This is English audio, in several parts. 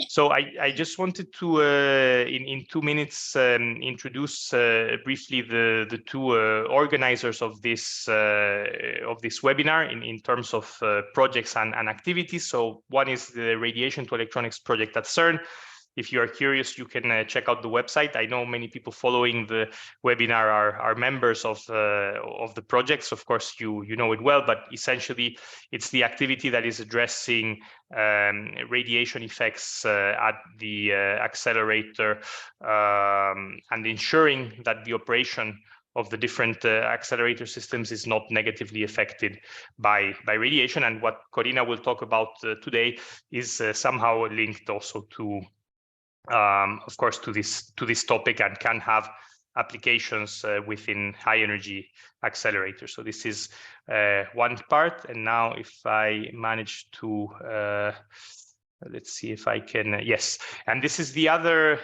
So I just wanted to, in 2 minutes, introduce briefly the two organizers of this webinar in terms of projects and activities. So one is the Radiation to Electronics project at CERN. If you are curious, you can check out the website. I know many people following the webinar are members of the projects. Of course, you know it well, but essentially it's the activity that is addressing radiation effects at the accelerator and ensuring that the operation of the different accelerator systems is not negatively affected by radiation. And what Corina will talk about today is somehow linked also to of course, to this topic, and can have applications within high energy accelerators. So this is one part. And now if I manage to, let's see if I can, yes. And this is the other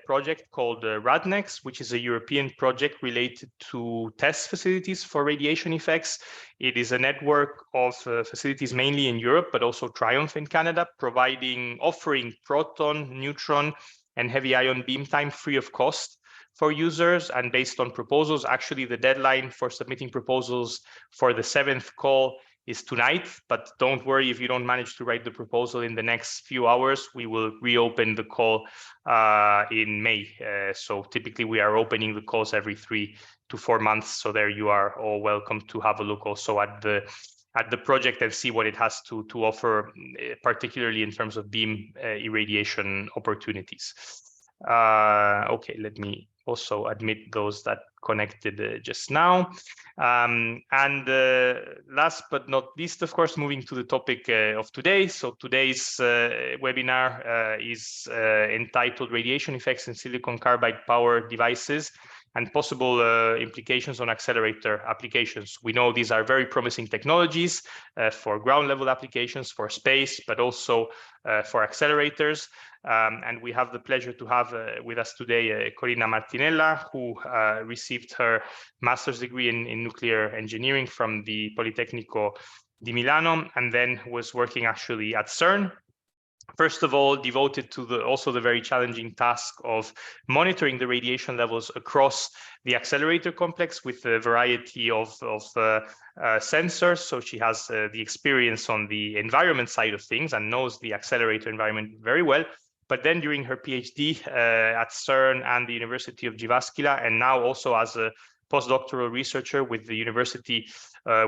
project called RADNEX, which is a European project related to test facilities for radiation effects. It is a network of facilities mainly in Europe, but also Triumph in Canada, offering proton, neutron, and heavy ion beam time free of cost for users and based on proposals. Actually, the deadline for submitting proposals for the 7th call is tonight, but don't worry if you don't manage to write the proposal in the next few hours. We will reopen the call in May. So typically we are opening the calls every 3 to 4 months. So there you are all welcome to have a look also at the project and see what it has to offer, particularly in terms of beam irradiation opportunities. Okay, let me also admit those that connected just now. Last but not least, of course, moving to the topic of today. So today's webinar is entitled Radiation Effects in Silicon Carbide Power Devices and Possible Implications on Accelerator Applications. We know these are very promising technologies for ground level applications, for space, but also for accelerators. And we have the pleasure to have with us today Corina Martinella, who received her master's degree in nuclear engineering from the Politecnico di Milano, and then was working actually at CERN. First of all, devoted to also the very challenging task of monitoring the radiation levels across the accelerator complex with a variety of sensors. So she has the experience on the environment side of things and knows the accelerator environment very well. But then during her PhD at CERN and the University of Jyväskylä, and now also as a postdoctoral researcher with the university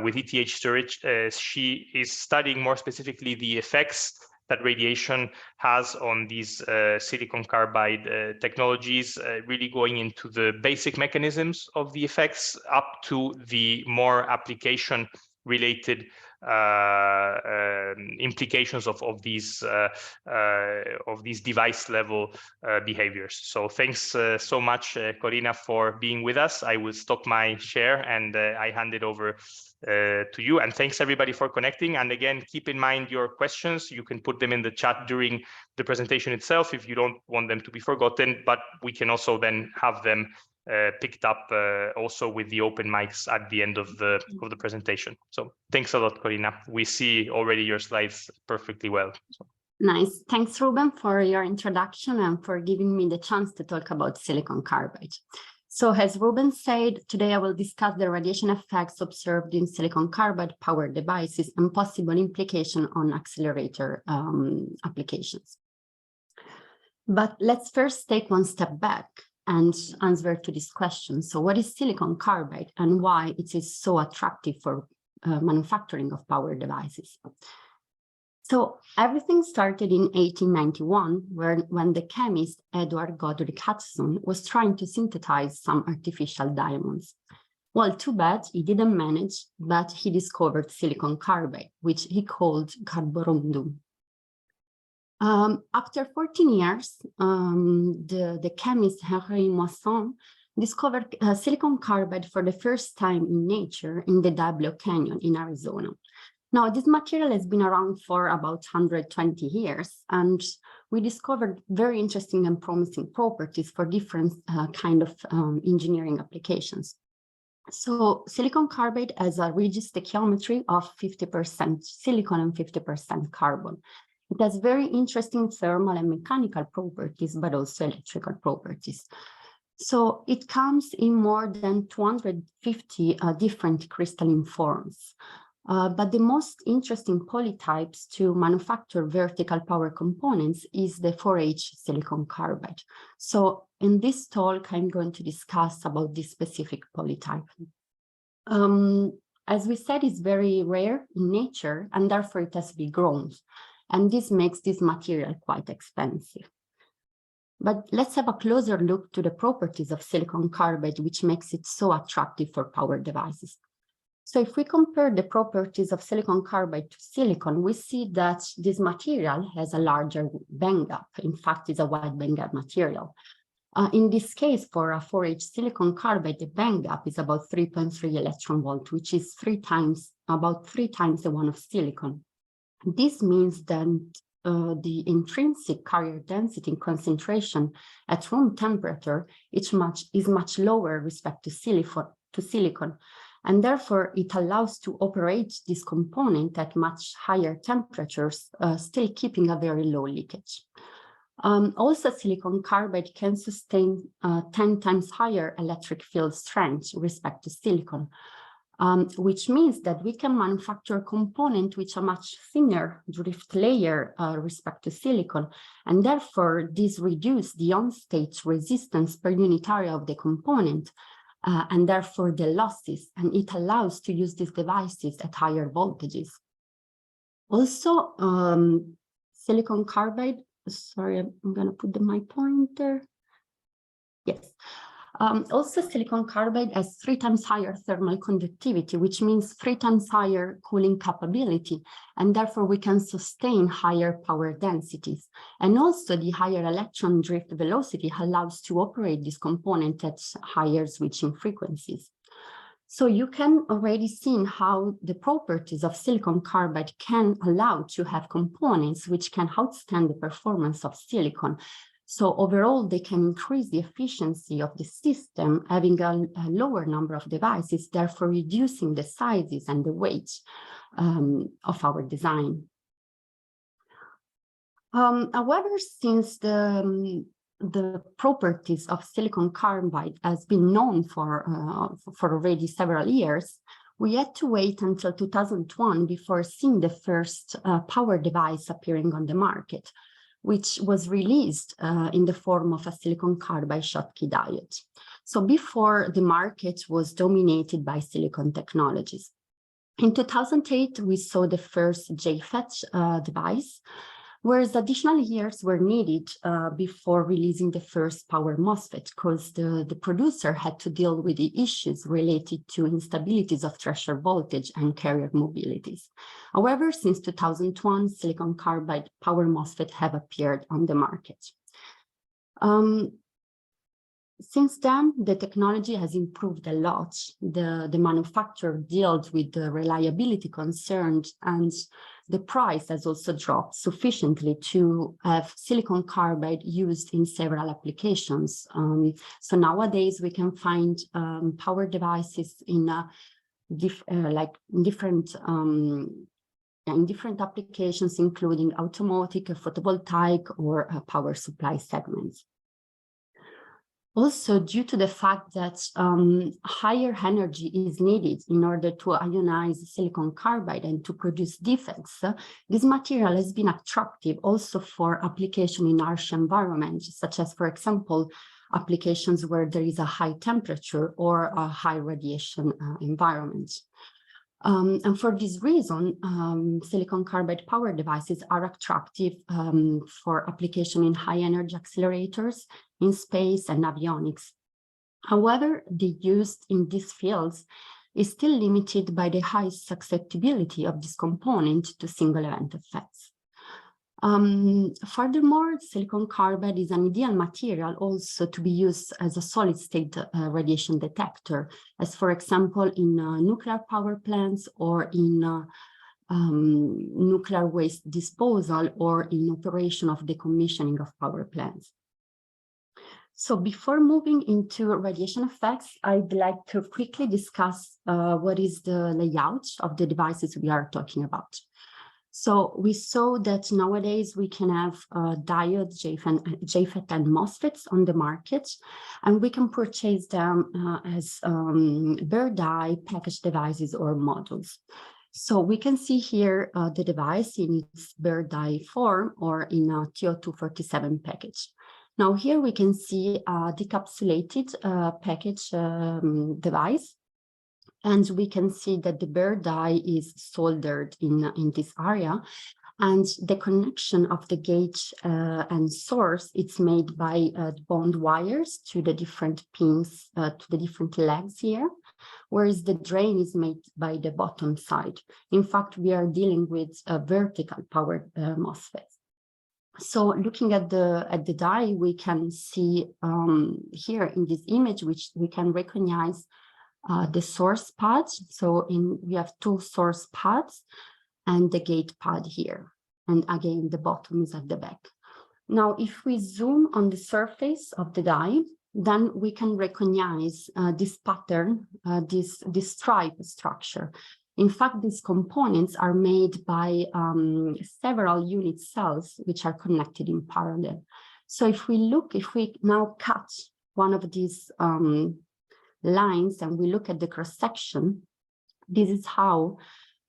with ETH Zurich, she is studying more specifically the effects that radiation has on these silicon carbide technologies, really going into the basic mechanisms of the effects up to the more application related implications of these device level behaviors. So thanks so much, Corina, for being with us. I will stop my share and I hand it over to you. And thanks everybody for connecting. And again, keep in mind your questions. You can put them in the chat during the presentation itself if you don't want them to be forgotten, but we can also then have them picked up also with the open mics at the end of the presentation. So thanks a lot, Corina. We see already your slides perfectly well. So. Nice. Thanks, Ruben, for your introduction and for giving me the chance to talk about silicon carbide. So as Ruben said, today I will discuss the radiation effects observed in silicon carbide power devices and possible implication on accelerator applications. But let's first take one step back and answer to this question. So what is silicon carbide and why it is so attractive for manufacturing of power devices? So everything started in 1891, when the chemist Edward Godric Hudson was trying to synthesize some artificial diamonds. Well, too bad he didn't manage, but he discovered silicon carbide, which he called carborundum. After 14 years, the chemist Henri Moissan discovered silicon carbide for the first time in nature in the Diablo Canyon in Arizona. Now, this material has been around for about 120 years, and we discovered very interesting and promising properties for different kind of engineering applications. So silicon carbide has a rigid stoichiometry of 50% silicon and 50% carbon. It has very interesting thermal and mechanical properties, but also electrical properties. So it comes in more than 250 different crystalline forms. But the most interesting polytypes to manufacture vertical power components is the 4H silicon carbide. So in this talk, I'm going to discuss about this specific polytype. As we said, it's very rare in nature, and therefore it has to be grown. And this makes this material quite expensive. But let's have a closer look to the properties of silicon carbide, which makes it so attractive for power devices. So if we compare the properties of silicon carbide to silicon, we see that this material has a larger bandgap. In fact, it's a wide bandgap material. In this case, for a 4H silicon carbide, the bandgap is about 3.3 electron volt, which is about three times the one of silicon. This means that the intrinsic carrier density and concentration at room temperature is much lower with respect to silicon, and therefore it allows to operate this component at much higher temperatures, still keeping a very low leakage. Also, silicon carbide can sustain 10 times higher electric field strength with respect to silicon, which means that we can manufacture a component with a much thinner drift layer with respect to silicon, and therefore this reduces the on-state resistance per unit area of the component, and therefore the losses, and it allows to use these devices at higher voltages. Also, silicon carbide, sorry, I'm going to put my pointer. Yes. Also, silicon carbide has 3 times higher thermal conductivity, which means 3 times higher cooling capability, and therefore we can sustain higher power densities. And also the higher electron drift velocity allows to operate this component at higher switching frequencies. So you can already see how the properties of silicon carbide can allow to have components which can outstand the performance of silicon. So overall, they can increase the efficiency of the system, having a lower number of devices, therefore reducing the sizes and the weight of our design. However, since the properties of silicon carbide has been known for already several years, we had to wait until 2001 before seeing the first power device appearing on the market, which was released in the form of a silicon carbide Schottky diode. So before, the market was dominated by silicon technologies. In 2008, we saw the first JFET device, whereas additional years were needed before releasing the first power MOSFET, because the producer had to deal with the issues related to instabilities of threshold voltage and carrier mobilities. However, since 2001, silicon carbide power MOSFET have appeared on the market. Since then, the technology has improved a lot. The manufacturer dealt with the reliability concerns, and the price has also dropped sufficiently to have silicon carbide used in several applications. So nowadays we can find power devices in different applications, including automotive, photovoltaic, or power supply segments. Also, due to the fact that higher energy is needed in order to ionize silicon carbide and to produce defects, this material has been attractive also for application in harsh environments, such as, for example, applications where there is a high temperature or a high radiation environment. And for this reason, silicon carbide power devices are attractive for application in high energy accelerators, in space, and avionics. However, the use in these fields is still limited by the high susceptibility of this component to single event effects. Furthermore, silicon carbide is an ideal material also to be used as a solid-state radiation detector, as for example in nuclear power plants or in nuclear waste disposal or in operation of decommissioning of power plants. So before moving into radiation effects, I'd like to quickly discuss what is the layout of the devices we are talking about. So we saw that nowadays we can have diodes, JFET and MOSFETs on the market, and we can purchase them as bare die, packaged devices, or modules. So we can see here the device in its bare die form or in a TO247 package. Now here we can see a decapsulated package device, and we can see that the bare die is soldered in this area, and the connection of the gate and source, it's made by bond wires to the different pins, to the different legs here, whereas the drain is made by the bottom side. In fact, we are dealing with a vertical powered MOSFET. So looking at the die, we can see here in this image, which we can recognize the source pads. So we have two source pads and the gate pad here. And again, the bottom is at the back. Now, if we zoom on the surface of the die, then we can recognize this pattern, this stripe structure. In fact, these components are made by several unit cells which are connected in parallel. So if we now cut one of these lines and we look at the cross-section, this is how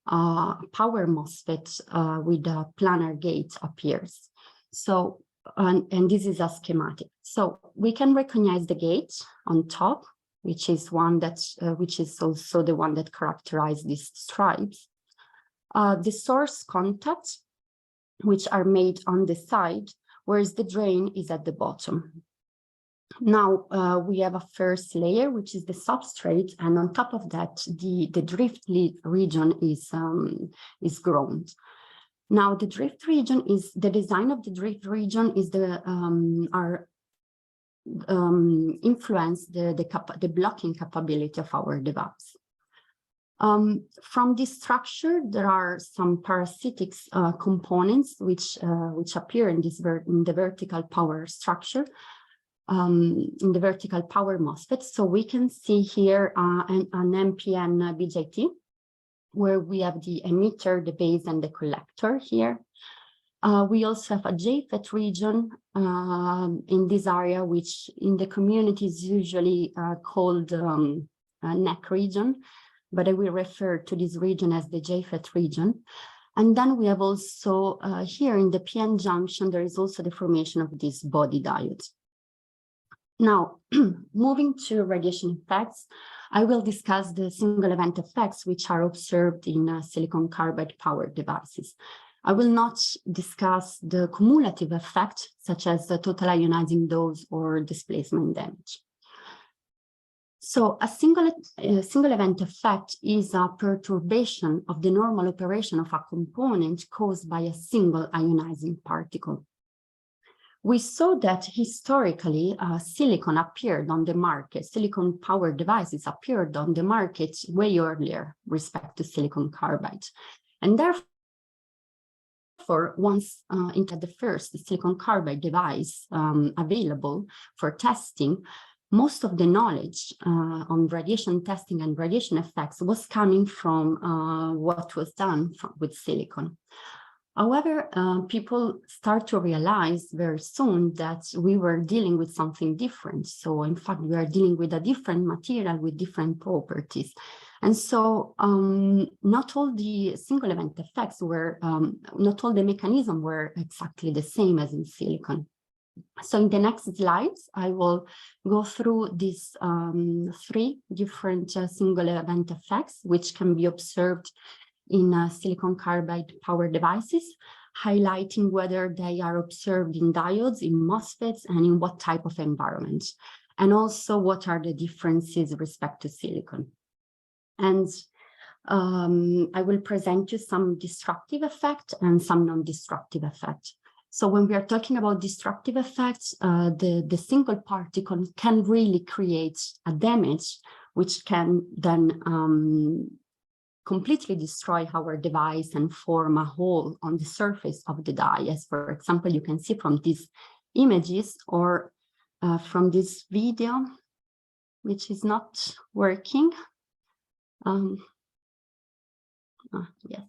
power MOSFET with a planar gate appears. So, and this is a schematic. So we can recognize the gate on top, which is one that, which is also the one that characterizes these stripes. The source contacts, which are made on the side, whereas the drain is at the bottom. Now we have a first layer, which is the substrate, and on top of that, the drift region is ground. Now the drift region is the design of the drift region is influence the blocking capability of our device. From this structure, there are some parasitic components which appear in the vertical power structure. In the vertical power MOSFET. So we can see here an NPN BJT, where we have the emitter, the base, and the collector here. We also have a JFET region in this area, which in the community is usually called neck region, but I will refer to this region as the JFET region. And then we have also here in the PN junction, there is also the formation of these body diodes. Now, moving to radiation effects, I will discuss the single event effects which are observed in silicon carbide powered devices. I will not discuss the cumulative effect, such as the total ionizing dose or displacement damage. So a single event effect is a perturbation of the normal operation of a component caused by a single ionizing particle. We saw that historically silicon appeared on the market, silicon powered devices appeared on the market way earlier respect to silicon carbide. And therefore, once into the first silicon carbide device available for testing, most of the knowledge on radiation testing and radiation effects was coming from what was done with silicon. However, people start to realize very soon that we were dealing with something different. So in fact, we are dealing with a different material with different properties. And so not all the single event effects were, not all the mechanisms were exactly the same as in silicon. So in the next slides, I will go through these three different single event effects, which can be observed in silicon carbide power devices, highlighting whether they are observed in diodes, in MOSFETs, and in what type of environment, and also what are the differences with respect to silicon. And I will present you some destructive effect and some non-destructive effect. So when we are talking about destructive effects, the single particle can really create a damage, which can then completely destroy our device and form a hole on the surface of the die, as for example, you can see from these images or from this video, which is not working. Yes.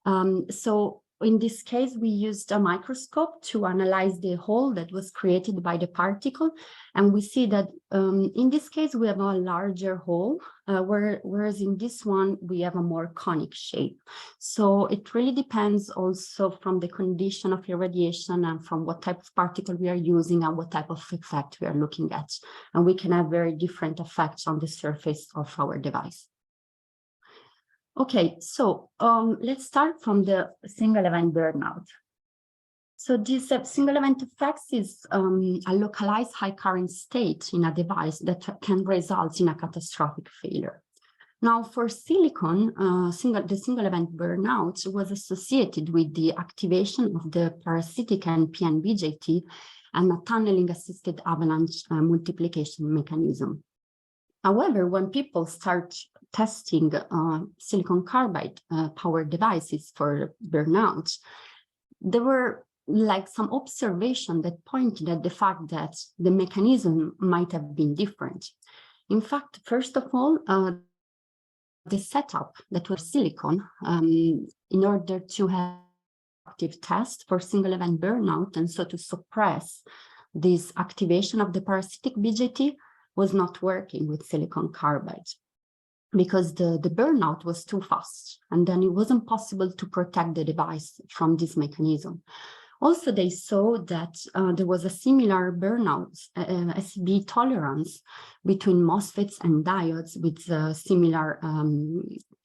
So in this case, we used a microscope to analyze the hole that was created by the particle. And we see that in this case, we have a larger hole, whereas in this one, we have a more conic shape. So it really depends also from the condition of irradiation and from what type of particle we are using and what type of effect we are looking at. And we can have very different effects on the surface of our device. Okay, so let's start from the single event burnout. So this single event effects is a localized high current state in a device that can result in a catastrophic failure. Now, for silicon, the single event burnout was associated with the activation of the parasitic NPN BJT and a tunneling assisted avalanche multiplication mechanism. However, when people start testing silicon carbide powered devices for burnout, there were like some observation that pointed at the fact that the mechanism might have been different. In fact, first of all, the setup that was silicon in order to have active test for single event burnout and so to suppress this activation of the parasitic BJT was not working with silicon carbide because the burnout was too fast, and then it wasn't possible to protect the device from this mechanism. Also, they saw that there was a similar burnout SB tolerance between MOSFETs and diodes with similar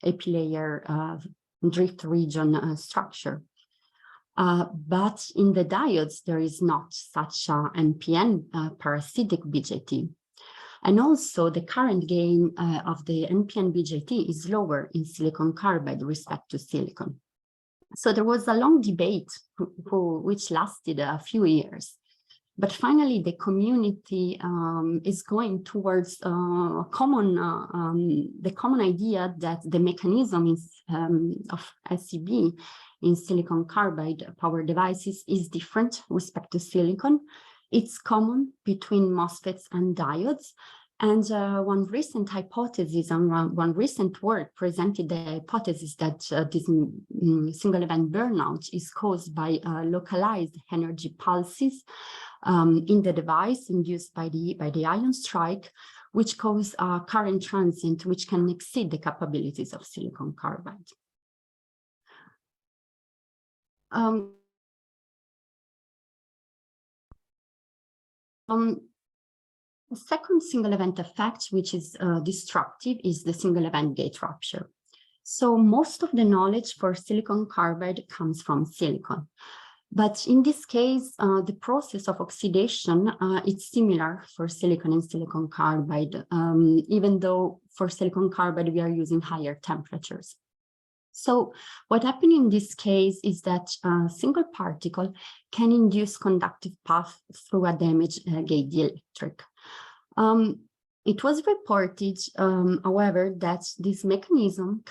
epilayer drift region structure. But in the diodes, there is not such a NPN parasitic BJT. And also the current gain of the NPN BJT is lower in silicon carbide respect to silicon. So there was a long debate which lasted a few years. But finally, the community is going towards the common idea that the mechanism of SEB in silicon carbide power devices is different with respect to silicon. It's common between MOSFETs and diodes. And one recent hypothesis and one recent work presented the hypothesis that this single event burnout is caused by localized energy pulses in the device induced by the ion strike, which cause a current transient which can exceed the capabilities of silicon carbide. The second single event effect, which is destructive, is the single event gate rupture. So most of the knowledge for silicon carbide comes from silicon. But in this case, the process of oxidation is similar for silicon and silicon carbide, even though for silicon carbide we are using higher temperatures. So what happened in this case is that a single particle can induce conductive path through a damaged gate dielectric. It was reported, however, that this mechanism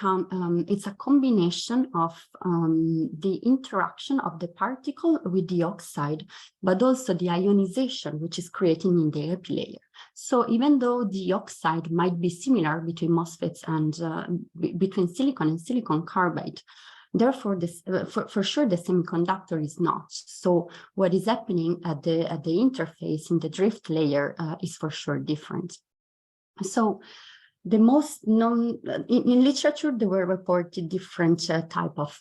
it's a combination of the interaction of the particle with the oxide, but also the ionization, which is creating in the epilayer. So even though the oxide might be similar between MOSFETs and between silicon and silicon carbide, therefore, this, for sure, the semiconductor is not. So what is happening at the interface in the drift layer is for sure different. So the most known, in literature, there were reported different type of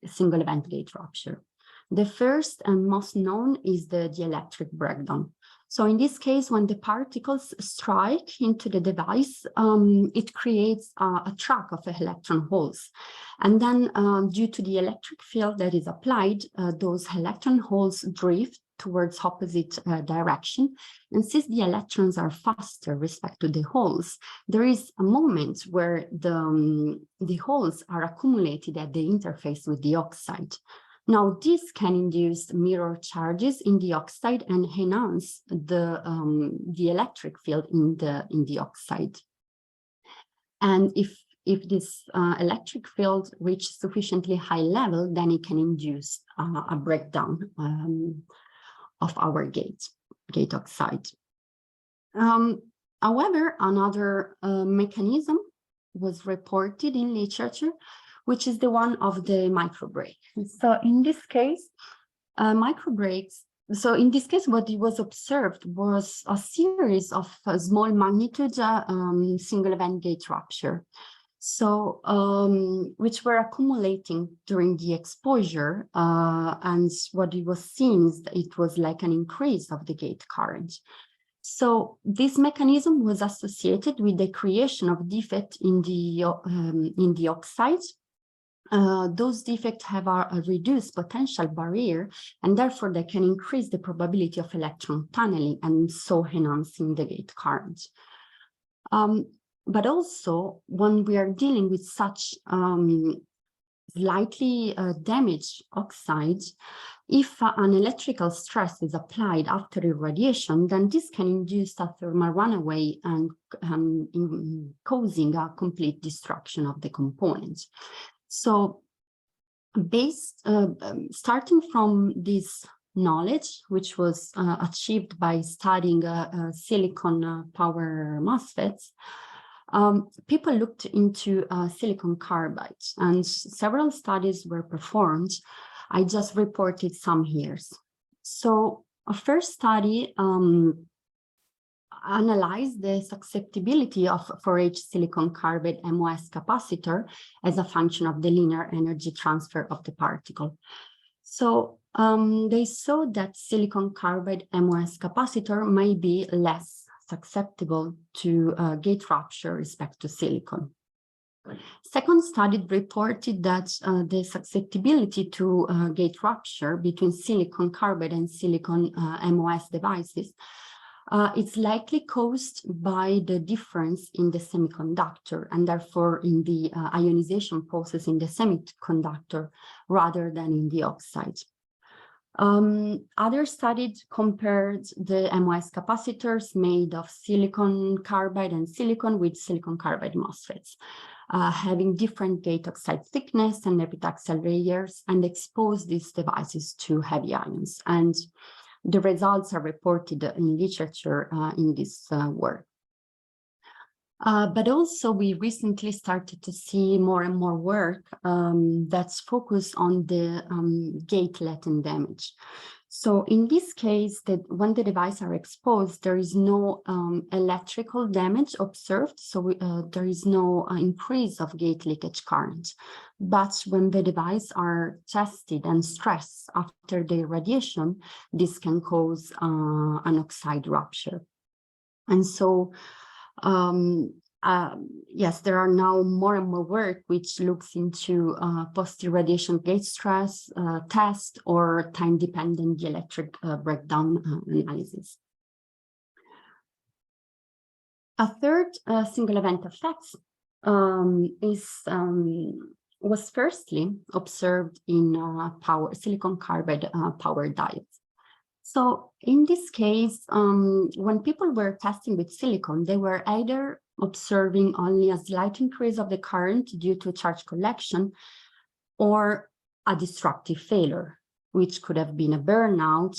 single event gate rupture. The first and most known is the dielectric breakdown. So in this case, when the particles strike into the device, it creates a track of electron holes. And then due to the electric field that is applied, those electron holes drift towards opposite direction. And since the electrons are faster respect to the holes, there is a moment where the holes are accumulated at the interface with the oxide. Now, this can induce mirror charges in the oxide and enhance the electric field in the oxide. And if this electric field reaches sufficiently high level, then it can induce a breakdown of our gate oxide. However, another mechanism was reported in literature, which is the one of the microbreak. So in this case, microbreaks. So in this case, what was observed was a series of small magnitude single event gate rupture. So which were accumulating during the exposure, and what it was seen is that it was like an increase of the gate current. So this mechanism was associated with the creation of defect in the oxides. Those defects have a reduced potential barrier, and therefore they can increase the probability of electron tunneling and so enhancing the gate current. But also, when we are dealing with such slightly damaged oxides, if an electrical stress is applied after irradiation, then this can induce a thermal runaway and causing a complete destruction of the components. So, starting from this knowledge, which was achieved by studying silicon power MOSFETs, people looked into silicon carbide, and several studies were performed. I just reported some here. So a first study analyzed the susceptibility of 4H silicon carbide MOS capacitor as a function of the linear energy transfer of the particle. So they saw that silicon carbide MOS capacitor may be less susceptible to gate rupture respect to silicon. Second study reported that the susceptibility to gate rupture between silicon carbide and silicon MOS devices it's likely caused by the difference in the semiconductor and therefore in the ionization process in the semiconductor rather than in the oxide. Other studies compared the MOS capacitors made of silicon carbide and silicon with silicon carbide MOSFETs, having different gate oxide thickness and accelerators, and exposed these devices to heavy ions. And the results are reported in literature in this work. But also we recently started to see more and more work that's focused on the gate latent damage. So in this case, when the devices are exposed, there is no electrical damage observed, so there is no increase of gate leakage current. But when the devices are tested and stressed after the irradiation, this can cause an oxide rupture. And so yes, there are now more and more work which looks into post-irradiation gate stress test or time-dependent dielectric breakdown analysis. A third single event effect was firstly observed in silicon carbide power diodes. So in this case, when people were testing with silicon, they were either observing only a slight increase of the current due to charge collection or a destructive failure, which could have been a burnout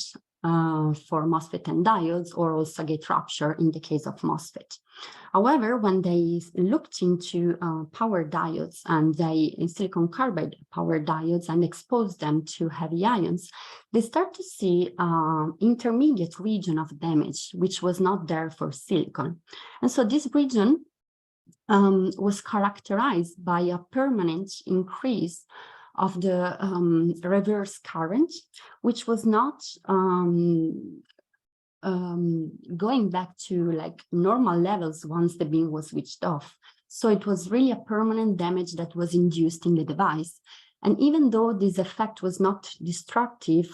for MOSFET and diodes, or also gate rupture in the case of MOSFET. However, when they looked into power diodes and silicon carbide power diodes and exposed them to heavy ions, they start to see intermediate region of damage, which was not there for silicon. And so this region was characterized by a permanent increase of the reverse current, which was not going back to like normal levels once the beam was switched off. So it was really a permanent damage that was induced in the device. And even though this effect was not destructive,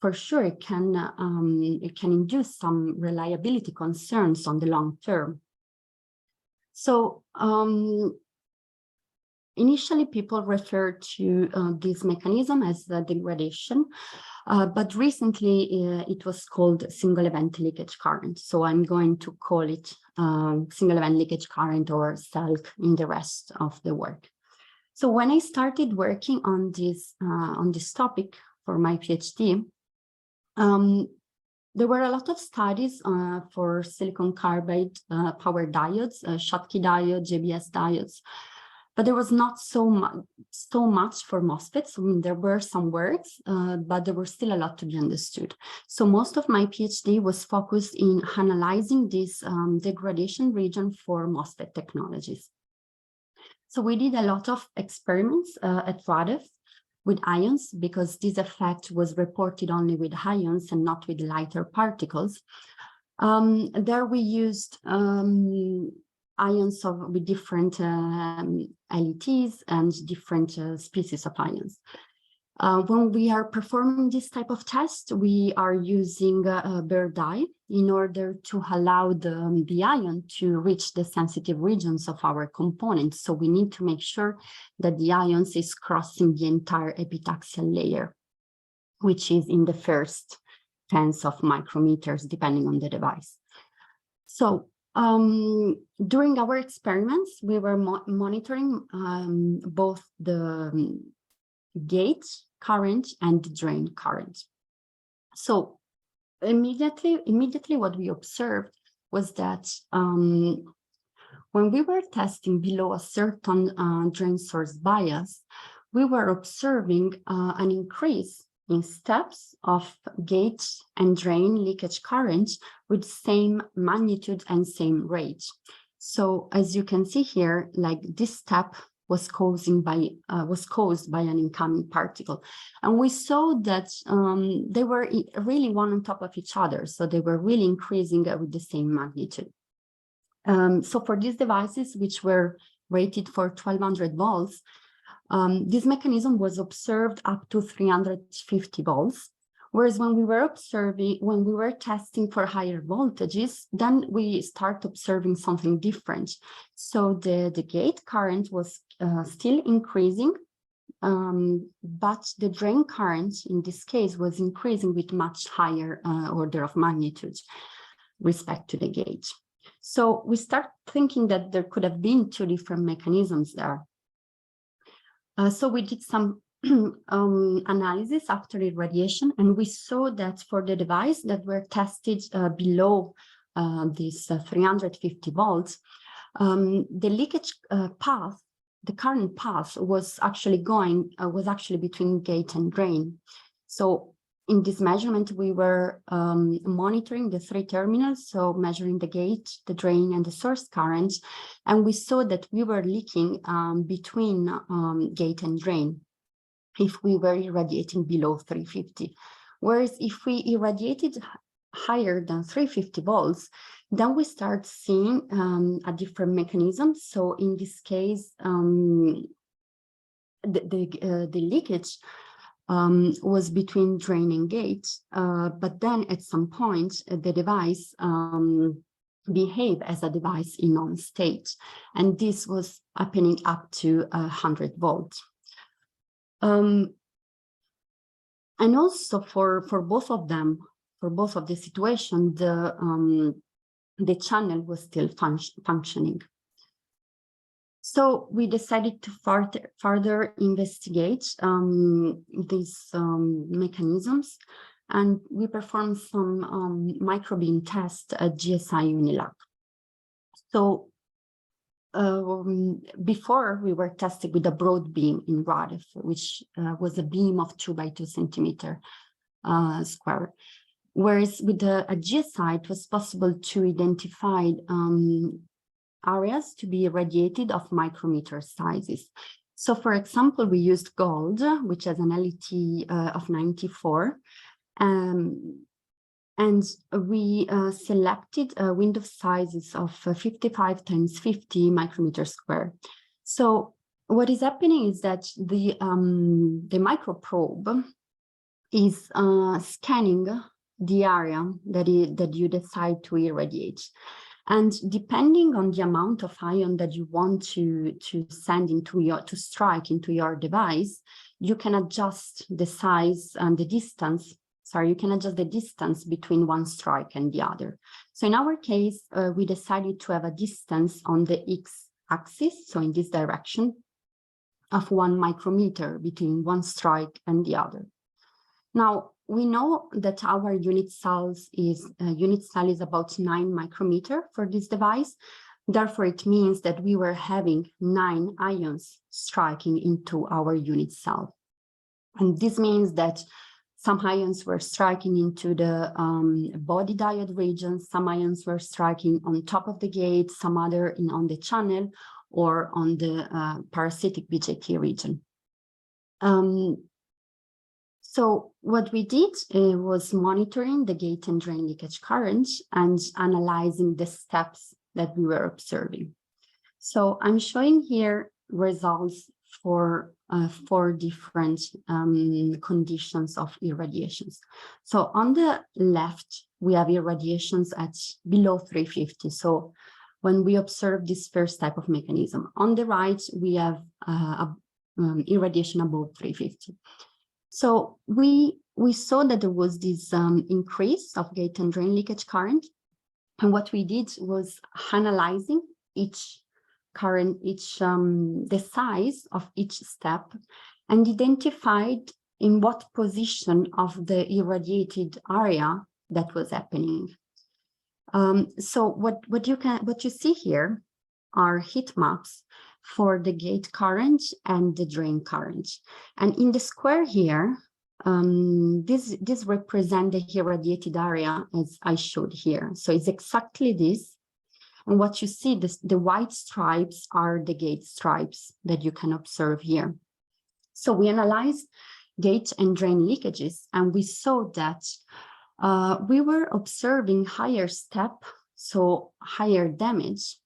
for sure it can induce some reliability concerns on the long term. So initially, people referred to this mechanism as the degradation, but recently it was called single event leakage current. So I'm going to call it single event leakage current or SELC in the rest of the work. So when I started working on this topic for my PhD, there were a lot of studies for silicon carbide power diodes, Schottky diodes, JBS diodes. but there was not so much for MOSFETs. I mean, there were some works, but there were still a lot to be understood. So most of my PhD was focused in analyzing this degradation region for MOSFET technologies. So we did a lot of experiments at RADEF with ions, because this effect was reported only with ions and not with lighter particles. There we used ions with different LETs and different species of ions. When we are performing this type of test, we are using bare dye in order to allow the ion to reach the sensitive regions of our components. So we need to make sure that the ions is crossing the entire epitaxial layer, which is in the first tens of micrometers, depending on the device. So during our experiments, we were monitoring both the gate current and the drain current. So immediately what we observed was that when we were testing below a certain drain source bias, we were observing an increase in steps of gate and drain leakage current with same magnitude and same rate. So as you can see here, like this step was caused by an incoming particle. And we saw that they were really one on top of each other. So they were really increasing with the same magnitude. So for these devices, which were rated for 1200 volts, this mechanism was observed up to 350 volts. Whereas when we were testing for higher voltages, then we start observing something different. So the gate current was still increasing, but the drain current in this case was increasing with much higher order of magnitude respect to the gate. So we start thinking that there could have been two different mechanisms there. So we did some analysis after irradiation, and we saw that for the device that were tested below this 350 volts, the leakage path, the current path was actually between gate and drain. So in this measurement, we were monitoring the three terminals, so measuring the gate, the drain, and the source current, and we saw that we were leaking between gate and drain if we were irradiating below 350. Whereas if we irradiated higher than 350 volts, then we start seeing a different mechanism. So in this case, the leakage was between drain and gate, but then at some point the device behaved as a device in on-state, and this was happening up to 100 volts. And also for both of them, for both of the situation, the channel was still functioning. So we decided to further investigate these mechanisms, and we performed some microbeam tests at GSI-UNILAC. So before we were tested with a broad beam in RADEF, which was a beam of 2 by 2 centimeter square. Whereas with a GSI, it was possible to identify areas to be irradiated of micrometer sizes. So for example, we used gold, which has an LET of 94. And we selected window sizes of 55 times 50 micrometer square. So what is happening is that the microprobe is scanning the area that you decide to irradiate. And depending on the amount of ion that you want to send to strike into your device, you can adjust the size and the distance. Sorry, you can adjust the distance between one strike and the other. So in our case, we decided to have a distance on the x-axis, so in this direction, of 1 micrometer between one strike and the other. Now, we know that our unit cell is about 9 micrometer for this device, Therefore, it means that we were having 9 ions striking into our unit cell. And this means that some ions were striking into the body diode region, some ions were striking on top of the gate, some other on the channel or on the parasitic BJT region. So what we did was monitoring the gate and drain leakage currents and analyzing the steps that we were observing. So I'm showing here results for 4 different conditions of irradiations. So on the left, we have irradiations at below 350. So when we observe this first type of mechanism, on the right, we have irradiation above 350. So we saw that there was this increase of gate and drain leakage current. And what we did was analyzing each current, the size of each step, and identified in what position of the irradiated area that was happening. So what you see here are heat maps for the gate current and the drain current. And in the square here, this represents the irradiated area as I showed here. So it's exactly this. And what you see, the white stripes are the gate stripes that you can observe here. So we analyzed gate and drain leakages, and we saw that we were observing higher step, so higher damage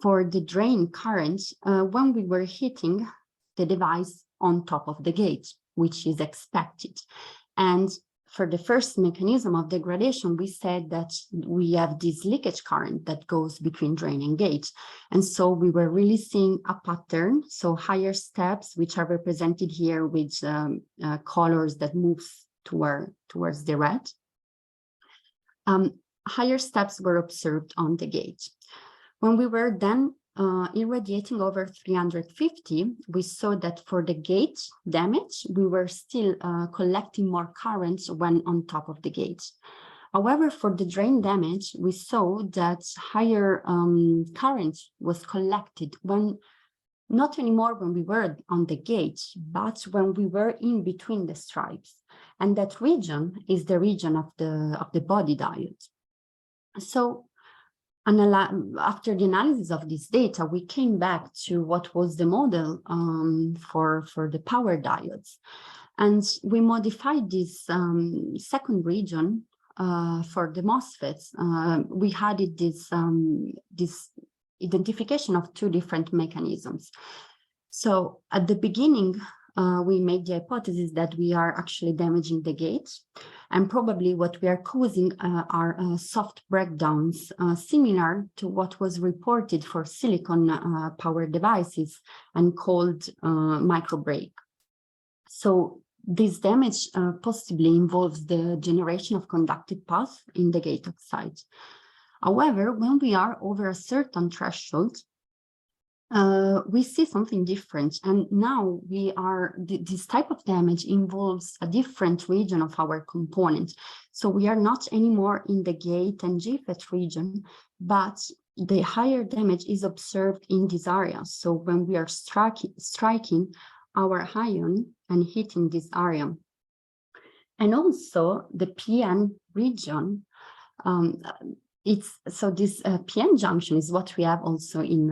for the drain current when we were hitting the device on top of the gate, which is expected. And for the first mechanism of degradation, we said that we have this leakage current that goes between drain and gate. And so we were really seeing a pattern, so higher steps, which are represented here with colors that moves towards the red. Higher steps were observed on the gate. When we were then irradiating over 350, we saw that for the gate damage, we were still collecting more currents when on top of the gate. However, for the drain damage, we saw that higher current was collected when not anymore when we were on the gate, but when we were in between the stripes. And that region is the region of the body diode. So after the analysis of this data, we came back to what was the model for the power diodes. And we modified this second region for the MOSFETs. We added this identification of 2 different mechanisms. So at the beginning, we made the hypothesis that we are actually damaging the gate, and probably what we are causing are soft breakdowns, similar to what was reported for silicon power devices and called micro break. So this damage possibly involves the generation of conductive path in the gate oxide. However, when we are over a certain threshold, we see something different, and now this type of damage involves a different region of our component. So we are not anymore in the gate and GFET region, but the higher damage is observed in this area. So when we are striking our ion and hitting this area, and also the PN region. So this PN junction is what we have also in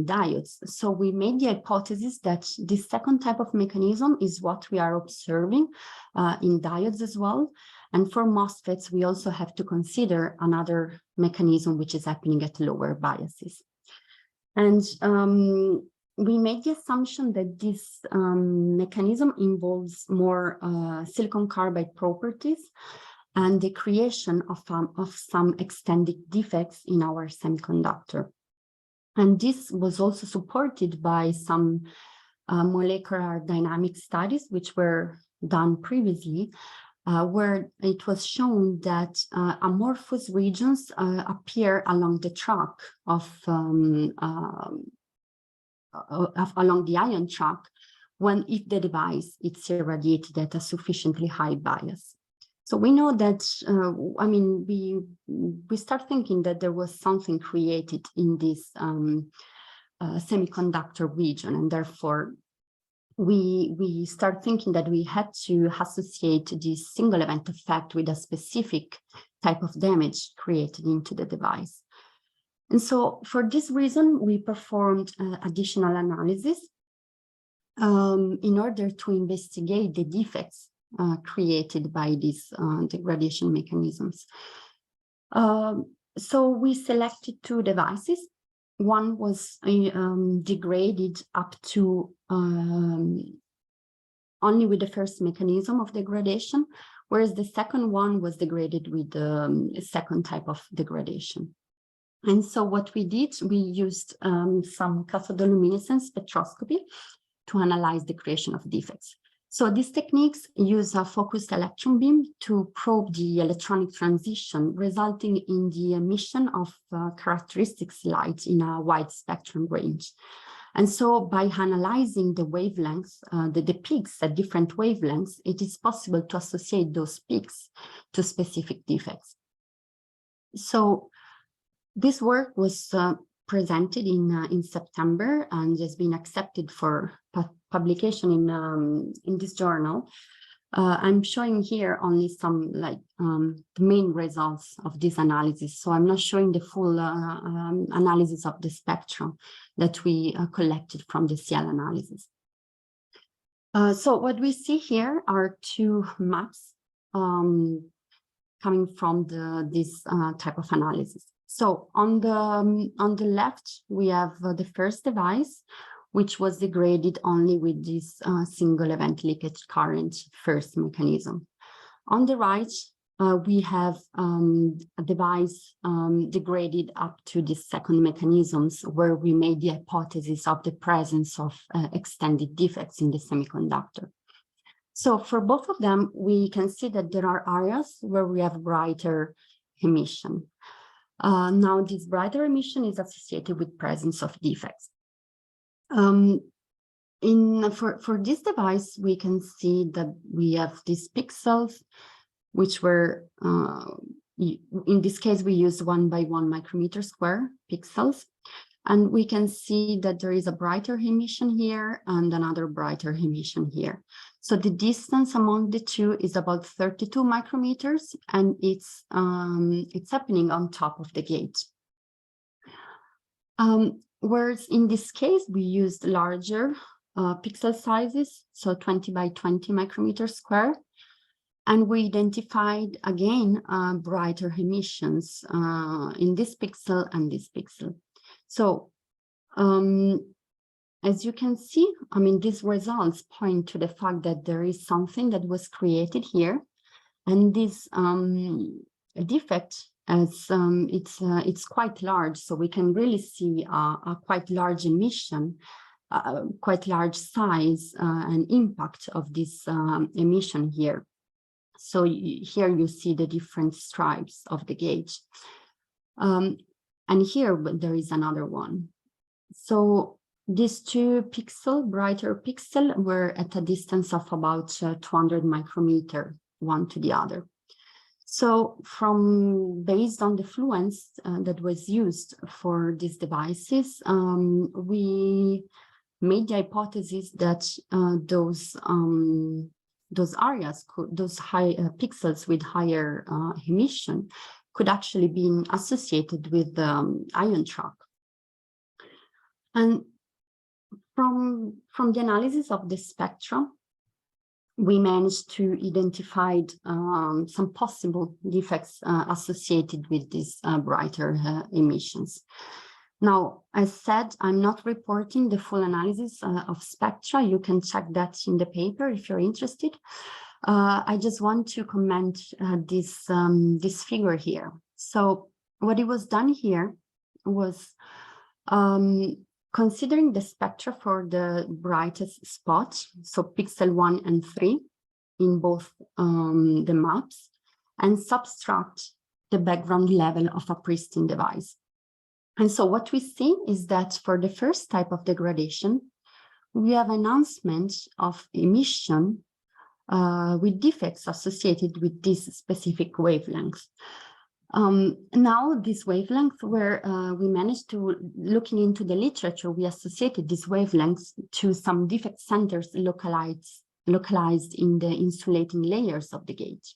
diodes. So we made the hypothesis that this second type of mechanism is what we are observing in diodes as well. And for MOSFETs, we also have to consider another mechanism which is happening at lower biases. And we made the assumption that this mechanism involves more silicon carbide properties and the creation of some extended defects in our semiconductor. And this was also supported by some molecular dynamic studies which were done previously, where it was shown that amorphous regions appear along the track along the ion track if the device is irradiated at a sufficiently high bias. So we know that, I mean, we start thinking that there was something created in this semiconductor region, and therefore we start thinking that we had to associate this single event effect with a specific type of damage created into the device. And so for this reason, we performed additional analysis in order to investigate the defects created by these degradation mechanisms. So we selected two devices. One was degraded up to only with the first mechanism of degradation, whereas the second one was degraded with the second type of degradation. And so what we did, we used some cathodoluminescence spectroscopy to analyze the creation of defects. So these techniques use a focused electron beam to probe the electronic transition, resulting in the emission of characteristics light in a wide spectrum range. And so by analyzing the wavelengths, the peaks at different wavelengths, it is possible to associate those peaks to specific defects. So this work was presented in September and has been accepted for publication in this journal. I'm showing here only some the main results of this analysis. So I'm not showing the full analysis of the spectrum that we collected from the CL analysis. So what we see here are two maps coming from this type of analysis. So on the left, we have the first device, which was degraded only with this single event leakage current first mechanism. On the right, we have a device degraded up to the second mechanisms, where we made the hypothesis of the presence of extended defects in the semiconductor. So for both of them, we can see that there are areas where we have brighter emission. Now, this brighter emission is associated with presence of defects. For this device, we can see that we have these pixels, which were, in this case, we used 1 by 1 micrometer square pixels. And we can see that there is a brighter emission here and another brighter emission here. So the distance among the two is about 32 micrometers, and it's happening on top of the gate. Whereas in this case, we used larger pixel sizes, so 20 by 20 micrometers square. And we identified, again, brighter emissions in this pixel and this pixel. So as you can see, I mean, these results point to the fact that there is something that was created here. And this defect, as it's quite large, so we can really see a quite large emission, quite large size and impact of this emission here. So here you see the different stripes of the gauge. And here there is another one. So these two brighter pixel were at a distance of about 200 micrometer, one to the other. So based on the fluence that was used for these devices, we made the hypothesis that those areas, those high pixels with higher emission, could actually be associated with the ion trap. And from the analysis of the spectrum, we managed to identify some possible defects associated with these brighter emissions. Now, as said, I'm not reporting the full analysis of spectra. You can check that in the paper if you're interested. I just want to comment this figure here. So what it was done here was considering the spectra for the brightest spot, so pixel 1 and 3 in both the maps, and subtract the background level of a pristine device. And so what we see is that for the first type of degradation, we have announcement of emission with defects associated with this specific wavelength. Now, this wavelength, where we managed to, looking into the literature, we associated these wavelengths to some defect centers localized in the insulating layers of the gate.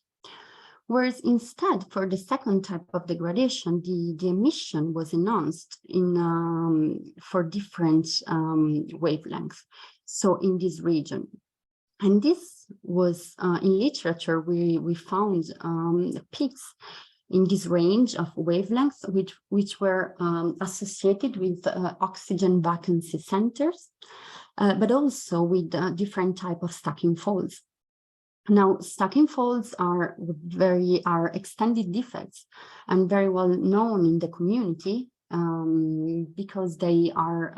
Whereas instead, for the second type of degradation, the emission was enhanced for different wavelengths, so in this region. And this was, in literature, we found peaks in this range of wavelengths, which were associated with oxygen vacancy centers, but also with different type of stacking folds. Now, stacking folds are extended defects and very well known in the community because they are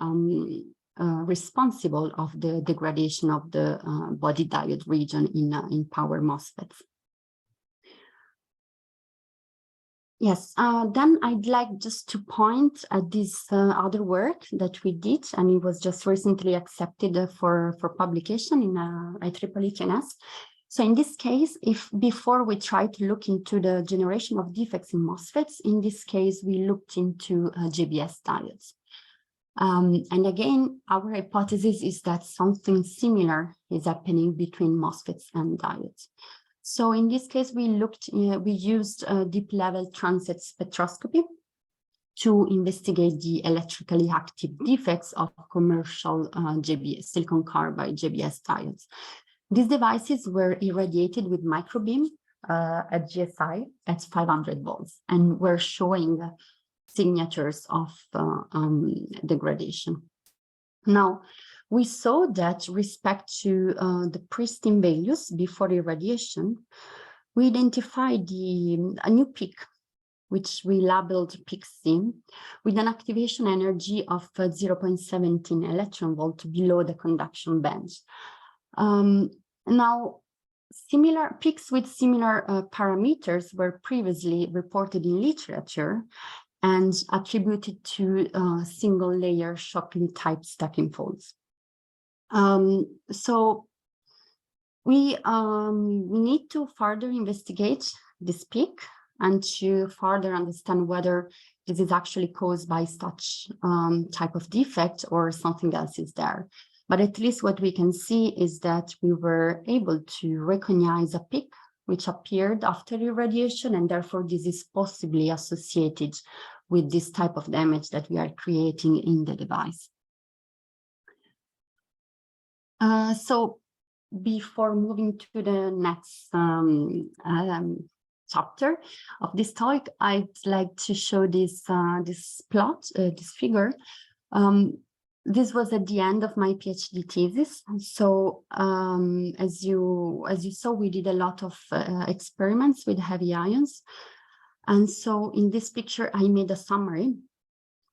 responsible of the degradation of the body diode region in power MOSFETs. Yes, then I'd like just to point at this other work that we did, and it was just recently accepted for publication in IEEE TNS. So in this case, if before we try to look into the generation of defects in MOSFETs, in this case, we looked into JBS diodes. And again, our hypothesis is that something similar is happening between MOSFETs and diodes. So in this case, we used deep-level-transient spectroscopy to investigate the electrically active defects of commercial silicon carbide JBS diodes. These devices were irradiated with microbeam at GSI at 500 volts and were showing signatures of degradation. Now, we saw that respect to the pristine values before irradiation, we identified a new peak, which we labeled peak C, with an activation energy of 0.17 electron volt below the conduction band. Now, similar peaks with similar parameters were previously reported in literature and attributed to single layer Shockley type stacking folds. So we need to further investigate this peak and to further understand whether this is actually caused by such type of defect or something else is there. But at least what we can see is that we were able to recognize a peak which appeared after irradiation, and therefore this is possibly associated with this type of damage that we are creating in the device. So before moving to the next chapter of this talk, I'd like to show this plot, this figure. This was at the end of my PhD thesis. So as you saw, we did a lot of experiments with heavy ions. And so in this picture, I made a summary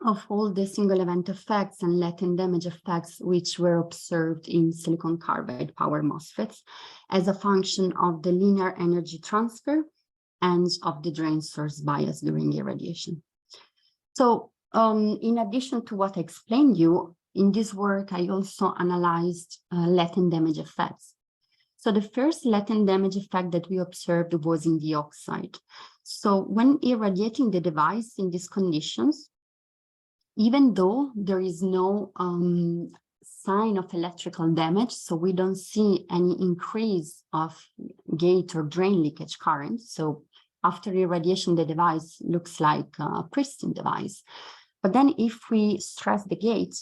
of all the single event effects and latent damage effects which were observed in silicon carbide power MOSFETs as a function of the linear energy transfer and of the drain source bias during irradiation. So in addition to what I explained you, in this work, I also analyzed latent damage effects. So the first latent damage effect that we observed was in the oxide. So when irradiating the device in these conditions, even though there is no sign of electrical damage, so we don't see any increase of gate or drain leakage current. So after irradiation, the device looks like a pristine device. But then if we stress the gate,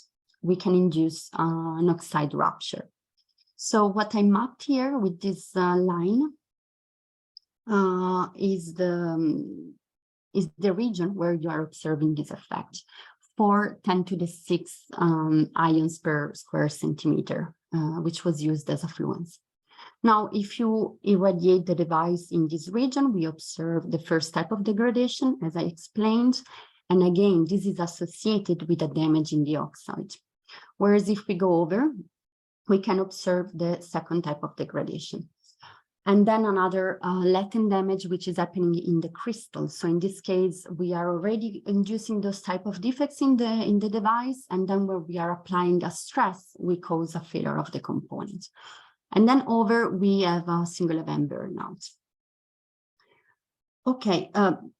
we can induce an oxide rupture. So what I mapped here with this line is the region where you are observing this effect for 10 to the 6 ions per square centimeter, which was used as affluence. Now, if you irradiate the device in this region, we observe the first type of degradation, as I explained. And again, this is associated with a damage in the oxide. Whereas if we go over, we can observe the second type of degradation. And then another latent damage, which is happening in the crystal. So in this case, we are already inducing those type of defects in the device. And then where we are applying a stress, we cause a failure of the component. And then over, we have a single event burnout. Okay,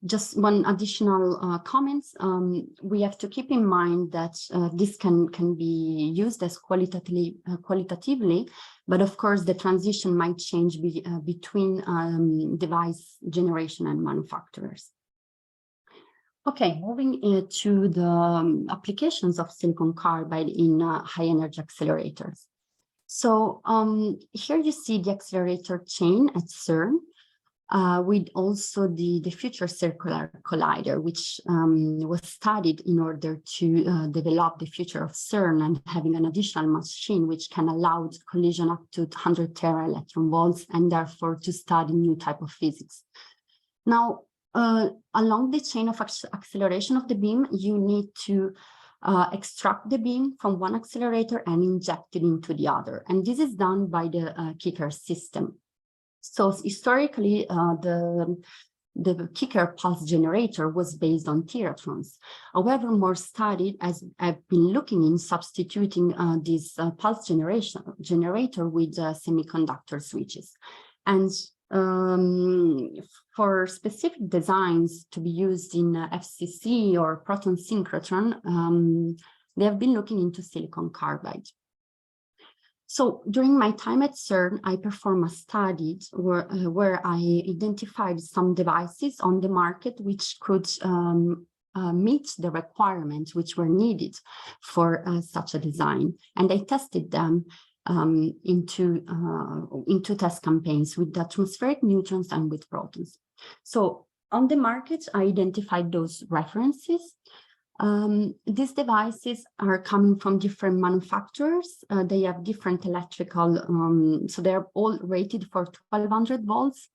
just one additional comments. We have to keep in mind that this can be used as qualitatively, but of course the transition might change between device generation and manufacturers. Okay, moving to the applications of silicon carbide in high energy accelerators. So here you see the accelerator chain at CERN. With also the future circular collider, which was studied in order to develop the future of CERN and having an additional machine which can allow collision up to 100 tera electron volts and therefore to study new type of physics. Now, along the chain of acceleration of the beam, you need to extract the beam from one accelerator and inject it into the other. And this is done by the kicker system. So historically, the kicker pulse generator was based on neutrons. However, more studies have been looking in substituting this pulse generator with semiconductor switches. And for specific designs to be used in FCC or proton synchrotron, they have been looking into silicon carbide. So during my time at CERN, I performed a study where I identified some devices on the market which could meet the requirements which were needed for such a design. And I tested them into test campaigns with atmospheric neutrons and with protons. So on the market, I identified those references. These devices are coming from different manufacturers. They have different electrical, so they're all rated for 1200 volts,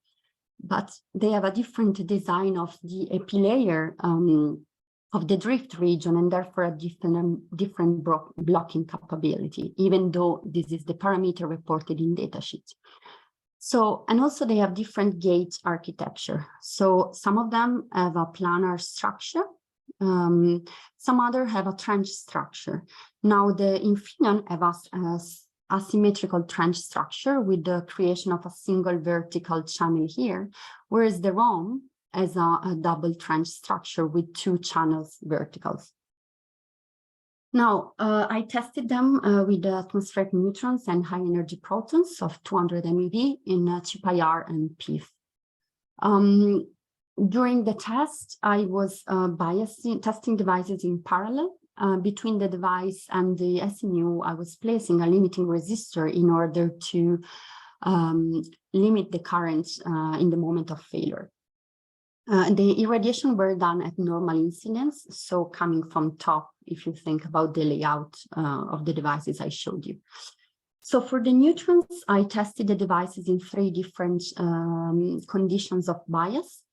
but they have a different design of the epi layer of the drift region, and therefore a different blocking capability, even though this is the parameter reported in datasheets. So, and also they have different gate architecture. So some of them have a planar structure. Some other have a trench structure. Now the Infineon have a asymmetrical trench structure with the creation of a single vertical channel here, whereas the ROM has a double trench structure with two channels verticals. Now, I tested them with the atmospheric neutrons and high energy protons of 200 MeV in chip IR and PIF. During the test, I was testing devices in parallel. Between the device and the SMU, I was placing a limiting resistor in order to limit the current in the moment of failure. The irradiation were done at normal incidence, so coming from top, if you think about the layout of the devices I showed you. So for the neutrons, I tested the devices in 3 different conditions of bias,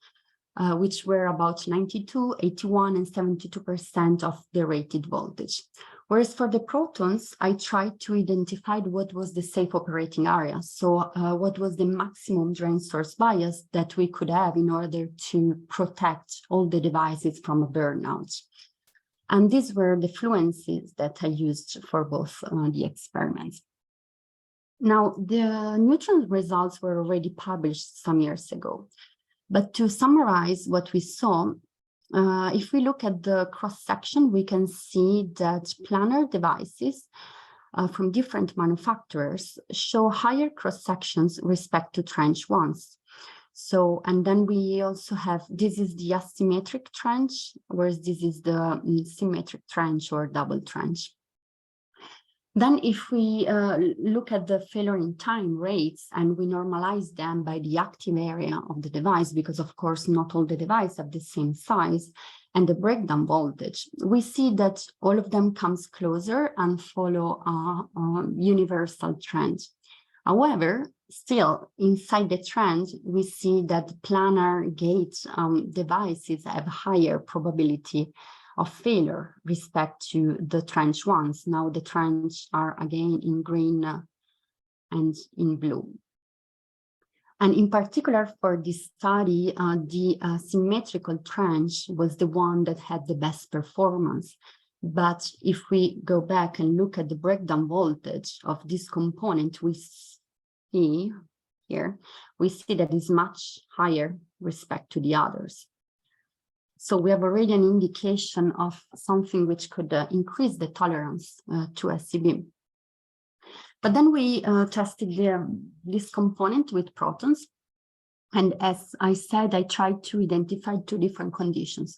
which were about 92, 81, and 72% of the rated voltage. Whereas for the protons, I tried to identify what was the safe operating area. So what was the maximum drain source bias that we could have in order to protect all the devices from a burnout. And these were the fluencies that I used for both the experiments. Now, the neutron results were already published some years ago. But to summarize what we saw, if we look at the cross-section, we can see that planar devices from different manufacturers show higher cross-sections respect to trench ones. So, and then we also have, this is the asymmetric trench, whereas this is the symmetric trench or double trench. Then if we look at the failure in time rates and we normalize them by the active area of the device, because of course not all the devices have the same size, and the breakdown voltage, we see that all of them comes closer and follow a universal trend. However, still inside the trend, we see that planar gate devices have higher probability of failure respect to the trench ones. Now the trench are again in green and in blue. And in particular for this study, the symmetrical trench was the one that had the best performance. But if we go back and look at the breakdown voltage of this component, we see here, we see that is much higher respect to the others. So we have already an indication of something which could increase the tolerance to SEB. But then we tested this component with protons. And as I said, I tried to identify two different conditions.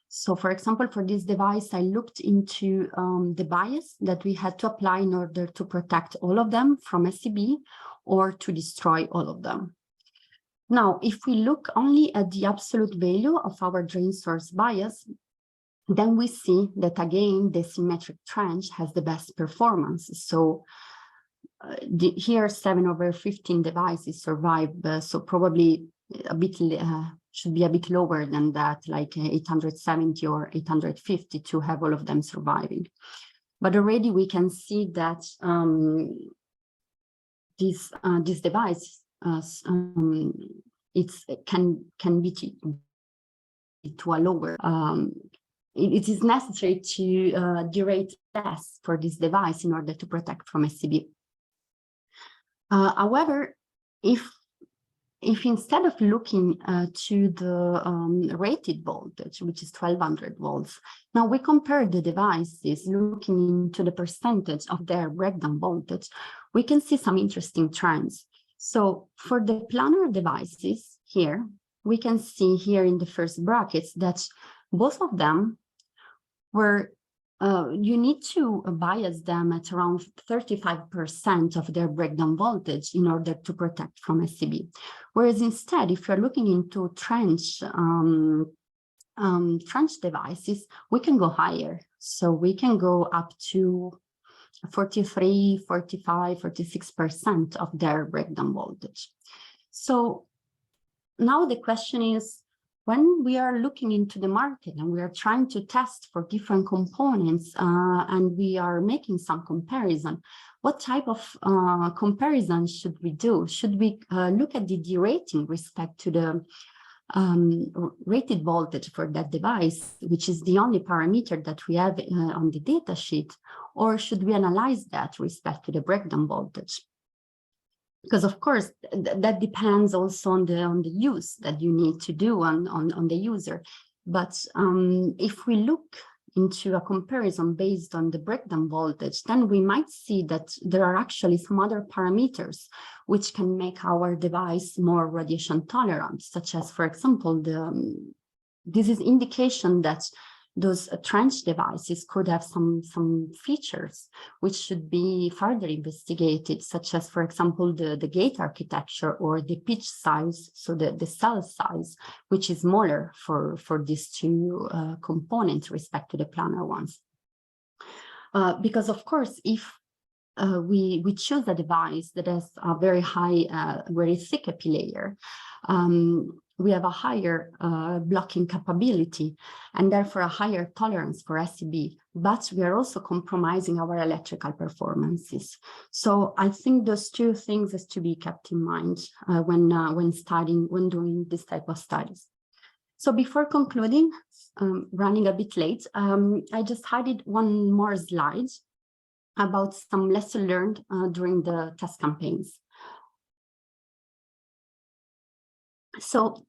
So for example, for this device, I looked into the bias that we had to apply in order to protect all of them from SEB or to destroy all of them. Now, if we look only at the absolute value of our drain source bias, then we see that again, the symmetric trench has the best performance. So here 7/15 devices survive, so probably a bit should be a bit lower than that, like 870 or 850 to have all of them surviving. But already we can see that this device can be to a lower. It is necessary to derate less for this device in order to protect from SEB. However, if instead of looking to the rated voltage, which is 1200 volts, now we compare the devices looking into the percentage of their breakdown voltage, we can see some interesting trends. So for the planar devices here, we can see here in the first brackets that both of them were you need to bias them at around 35% of their breakdown voltage in order to protect from SEB. Whereas instead, if you're looking into trench devices, we can go higher. So we can go up to 43, 45, 46% of their breakdown voltage. So now the question is, when we are looking into the market and we are trying to test for different components and we are making some comparison, what type of comparison should we do? Should we look at the derating respect to the rated voltage for that device, which is the only parameter that we have on the data sheet, or should we analyze that respect to the breakdown voltage? Because of course, that depends also on the use that you need to do on the user. But if we look into a comparison based on the breakdown voltage, then we might see that there are actually some other parameters which can make our device more radiation tolerant, such as, for example, this is indication that those trench devices could have some features which should be further investigated, such as, for example, the gate architecture or the pitch size, so the cell size, which is smaller for these two components respect to the planar ones. Because of course, if we choose a device that has a very high, very thick epi layer, we have a higher blocking capability and therefore a higher tolerance for SEB, but we are also compromising our electrical performances. So I think those two things has to be kept in mind when doing this type of studies. So before concluding, running a bit late, I just added one more slide about some lessons learned during the test campaigns. So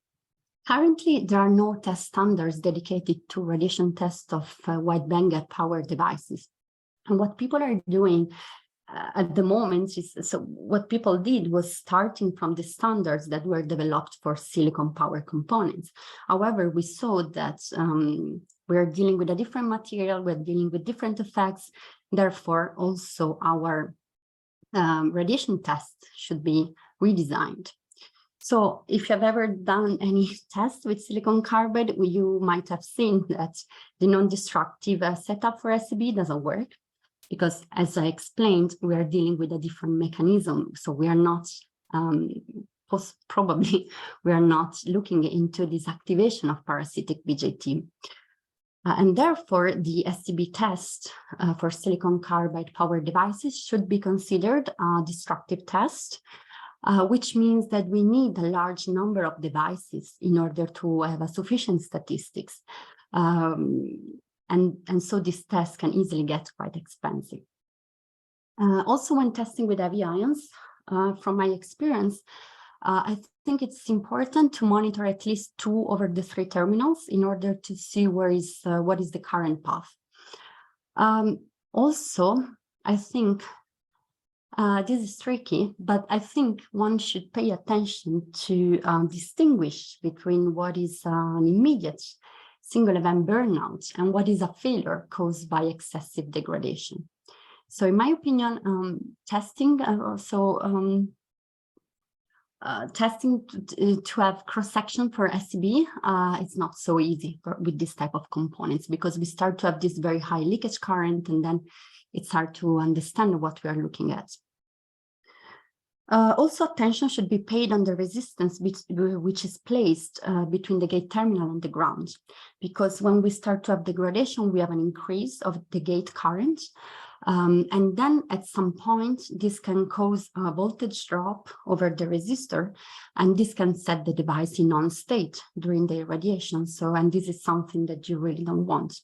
currently, there are no test standards dedicated to radiation tests of wide-bandgap power devices. And what people are doing at the moment is, so what people did was starting from the standards that were developed for silicon power components. However, we saw that we're dealing with a different material, we're dealing with different effects. Therefore, also our radiation tests should be redesigned. So if you have ever done any test with silicon carbide, you might have seen that the non-destructive setup for SEB doesn't work because, as I explained, we are dealing with a different mechanism. So we are not, probably, we are not looking into this activation of parasitic BJT. And therefore, the SEB test for silicon carbide power devices should be considered a destructive test, which means that we need a large number of devices in order to have a sufficient statistics. And so this test can easily get quite expensive. Also, when testing with heavy ions, from my experience, I think it's important to monitor at least 2 over the 3 terminals in order to see what is the current path. Also, I think this is tricky, but I think one should pay attention to distinguish between what is an immediate single event burnout and what is a failure caused by excessive degradation. So in my opinion, testing to have cross-section for SEB, it's not so easy with this type of components, because we start to have this very high leakage current, and then it's hard to understand what we are looking at. Also, attention should be paid on the resistance which is placed between the gate terminal and the ground, because when we start to have degradation, we have an increase of the gate current. And then at some point, this can cause a voltage drop over the resistor, and this can set the device in on state during the irradiation. And this is something that you really don't want.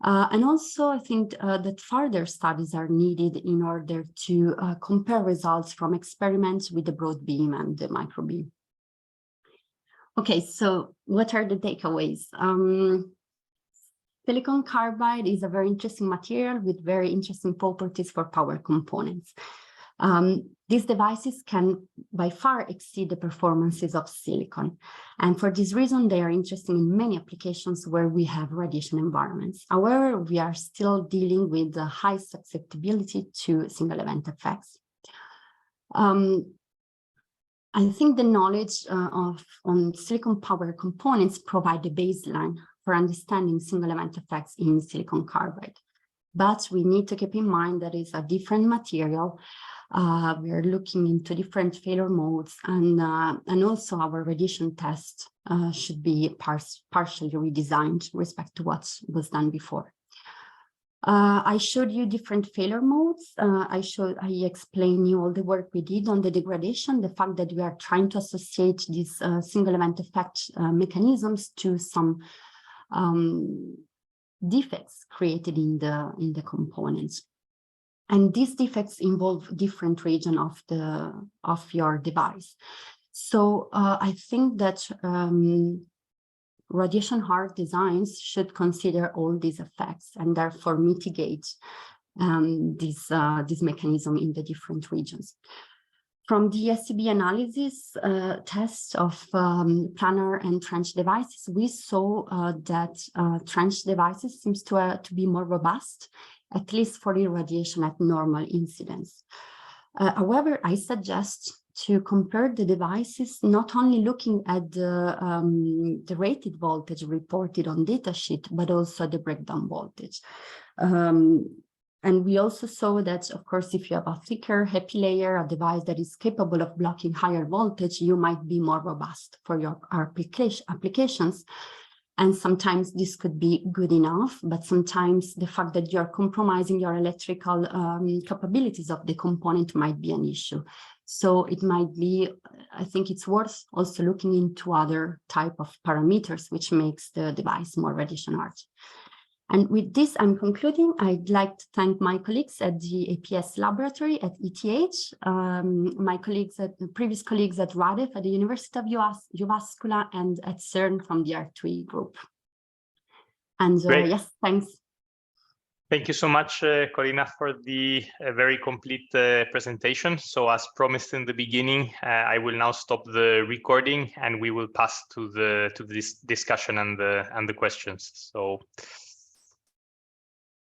And also, I think that further studies are needed in order to compare results from experiments with the broad beam and the microbeam. Okay, so what are the takeaways? Silicon carbide is a very interesting material with very interesting properties for power components. These devices can by far exceed the performances of silicon. And for this reason, they are interesting in many applications where we have radiation environments. However, we are still dealing with a high susceptibility to single event effects. I think the knowledge on silicon power components provide the baseline for understanding single event effects in silicon carbide. But we need to keep in mind that it's a different material. We are looking into different failure modes, and also our radiation test should be partially redesigned with respect to what was done before. I showed you different failure modes. I explained you all the work we did on the degradation, the fact that we are trying to associate these single event effect mechanisms to some defects created in the components. And these defects involve different regions of your device. So I think that radiation hard designs should consider all these effects and therefore mitigate this mechanism in the different regions. From the SEB analysis test of planar and trench devices, we saw that trench devices seems to be more robust, at least for irradiation at normal incidence. However, I suggest to compare the devices, not only looking at the rated voltage reported on datasheet, but also the breakdown voltage. And we also saw that, of course, if you have a thicker HEPI layer, a device that is capable of blocking higher voltage, you might be more robust for your applications. And sometimes this could be good enough, but sometimes the fact that you're compromising your electrical capabilities of the component might be an issue. So it might be, I think it's worth also looking into other type of parameters, which makes the device more radiation hard. And with this, I'm concluding. I'd like to thank my colleagues at the APS laboratory at ETH, my colleagues at the previous colleagues at RADEF at the University of Jyväskylä, and at CERN from the R2E group. And yes, thanks. Thank you so much, Corina, for the very complete presentation. So as promised in the beginning, I will now stop the recording and we will pass to this discussion and the questions. So